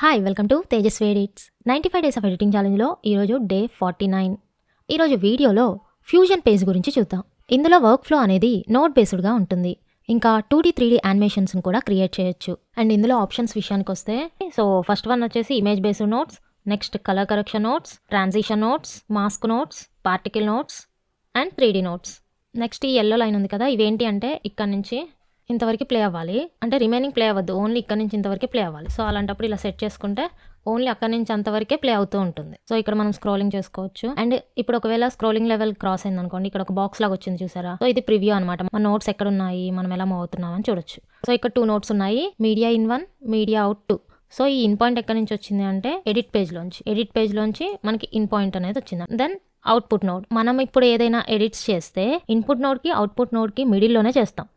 Hi welcome to Tejaswi edits 95 days of editing ఛాలెంజ్లో ఈరోజు day 49. ఈరోజు వీడియోలో ఫ్యూజన్ పేజ్ గురించి చూద్దాం. ఇందులో వర్క్ ఫ్లో అనేది నోట్ బేస్డ్గా ఉంటుంది. ఇంకా 2D 3D యానిమేషన్స్ని కూడా క్రియేట్ చేయొచ్చు. అండ్ ఇందులో ఆప్షన్స్ విషయానికి వస్తే ఫస్ట్ వన్ వచ్చేసి image based notes, next colour correction notes, transition notes, mask notes, particle notes and 3D notes. Next ఈ ఎల్లో లైన్ ఉంది కదా, ఇవేంటి అంటే ఇక్కడ నుంచి ఇంతవరకు ప్లే అవ్వాలి, అంటే రిమైనింగ్ ప్లే అవ్వద్దు, ఓన్లీ ఇక్కడ నుంచి ఇంతవరకు ప్లే అవ్వాలి. సో అలాంటప్పుడు ఇలా సెట్ చేసుకుంటే ఓన్లీ అక్కడ నుంచి అంతవరకే ప్లే అవుతూ ఉంటుంది. సో ఇక్కడ మనం స్క్రోలింగ్ చేసుకోవచ్చు. అండ్ ఇప్పుడు ఒకవేళ స్క్రోలింగ్ లెవెల్ క్రాస్ అయింది అనుకోండి, ఇక్కడ ఒక బాక్స్ లాగా వచ్చింది చూసారా, సో ఇది ప్రివ్యూ అనమాట. మన నోట్స్ ఎక్కడ ఉన్నాయి, మనం ఎలా మూవ్ అవుతున్నాం అని చూడొచ్చు. సో ఇక్కడ 2 నోట్స్ ఉన్నాయి, media in 1, media out 2. So ఈ ఇన్ పాయింట్ ఎక్కడి నుంచి వచ్చింది అంటే ఎడిట్ పేజ్లోంచి మనకి ఇన్ పాయింట్ అనేది వచ్చింది. దెన్ అవుట్పుట్ నోడ్, మనం ఇప్పుడు ఏదైనా ఎడిట్స్ చేస్తే ఇన్పుట్ నోడ్కి అవుట్పుట్ నోడ్కి మిడిల్లోనే చేస్తాం.